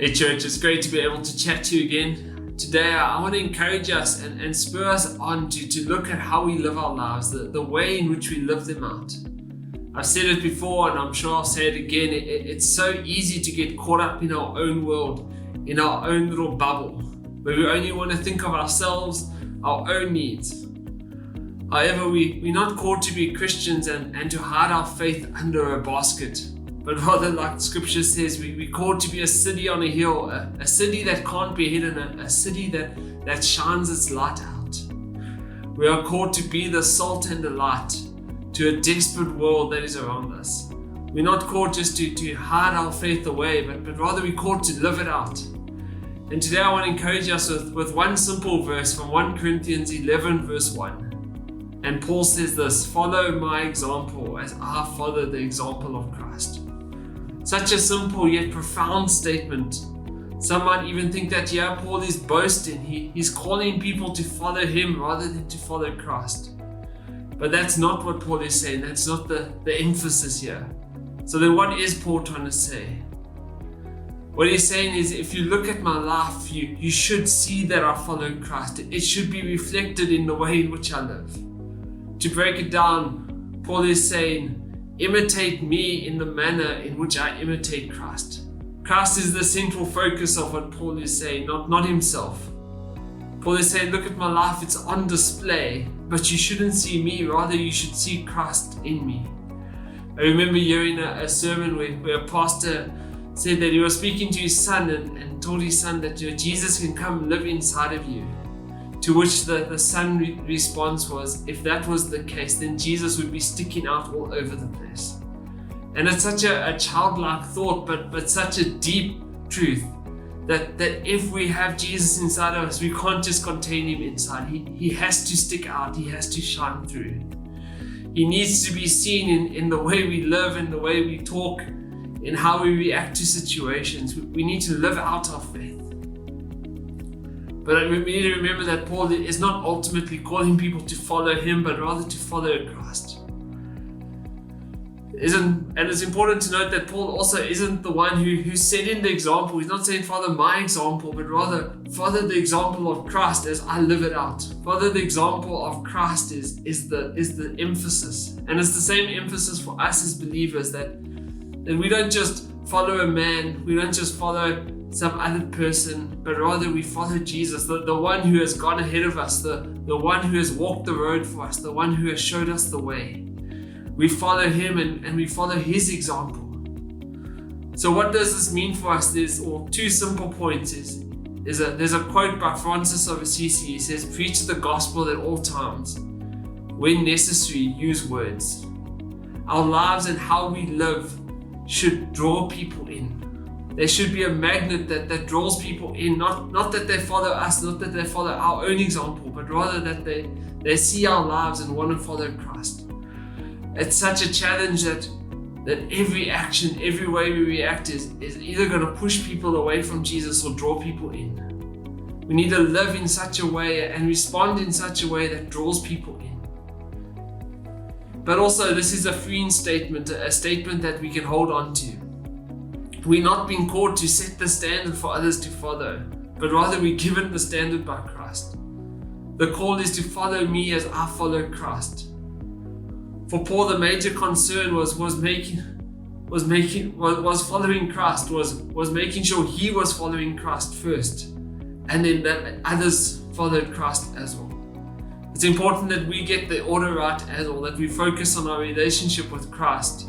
Hey church, it's great to be able to chat to you again. Today I want to encourage us and spur us on to look at how we live our lives, the way in which we live them out. I've said it before and I'm sure I'll say it again, it's so easy to get caught up in our own world, in our own little bubble, where we only want to think of ourselves, our own needs. However, we're not called to be Christians and to hide our faith under a basket, but rather, like Scripture says, we're called to be a city on a hill, a city that can't be hidden, a city that shines its light out. We are called to be the salt and the light to a desperate world that is around us. We're not called just to hide our faith away, but rather we're called to live it out. And today I want to encourage us with one simple verse from 1 Corinthians 11 verse 1. And Paul says this: "Follow my example as I follow the example of Christ." Such a simple yet profound statement. Some might even think that, Paul is boasting. He's calling people to follow him rather than to follow Christ. But that's not what Paul is saying. That's not the emphasis here. So then what is Paul trying to say? What he's saying is, if you look at my life, you should see that I follow Christ. It should be reflected in the way in which I live. To break it down, Paul is saying, imitate me in the manner in which I imitate Christ. Christ is the central focus of what Paul is saying, not himself. Paul is saying, look at my life, it's on display, but you shouldn't see me, rather you should see Christ in me. I remember hearing a sermon where a pastor said that he was speaking to his son and told his son that Jesus can come live inside of you. To which the son's response was, if that was the case, then Jesus would be sticking out all over the place. And it's such a childlike thought, but such a deep truth that if we have Jesus inside of us, we can't just contain him inside. He has to stick out, he has to shine through. He needs to be seen in the way we live, in the way we talk, in how we react to situations. We need to live out our faith. But we need to remember that Paul is not ultimately calling people to follow him, but rather to follow Christ. And it's important to note that Paul also isn't the one who's setting the example. He's not saying follow my example, but rather follow the example of Christ as I live it out. Follow the example of Christ is the emphasis. And it's the same emphasis for us as believers, that we don't just follow a man, we don't just follow some other person, but rather we follow Jesus, the one who has gone ahead of us, the one who has walked the road for us, the one who has showed us the way. We follow him and we follow his example. So what does this mean for us? There's two simple points. There's a quote by Francis of Assisi. He says, "Preach the gospel at all times. When necessary, use words." Our lives and how we live should draw people in. There should be a magnet that draws people in, not that they follow us, not that they follow our own example, but rather that they see our lives and want to follow Christ. It's such a challenge that every action, every way we react is either going to push people away from Jesus or draw people in. We need to live in such a way and respond in such a way that draws people in. But also, this is a freeing statement, a statement that we can hold on to. We're not being called to set the standard for others to follow, but rather we're given the standard by Christ. The call is to follow me as I follow Christ. For Paul, the major concern was following Christ, was making sure he was following Christ first, and then that others followed Christ as well. It's important that we get the order right as well, that we focus on our relationship with Christ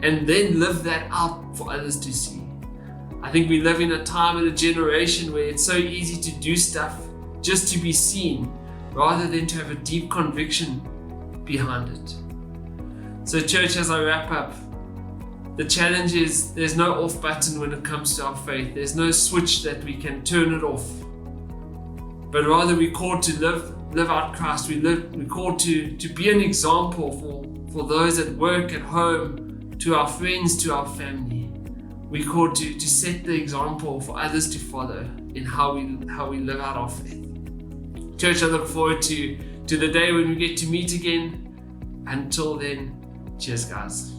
and then live that out for others to see. I think we live in a time and a generation where it's so easy to do stuff just to be seen rather than to have a deep conviction behind it. So church, as I wrap up, the challenge is there's no off button when it comes to our faith. There's no switch that we can turn it off. But rather we're called to live out Christ. We're called to be an example for those at work, at home, to our friends, to our family. We're called to set the example for others to follow in how we live out our faith. Church, I look forward to the day when we get to meet again. Until then, cheers guys.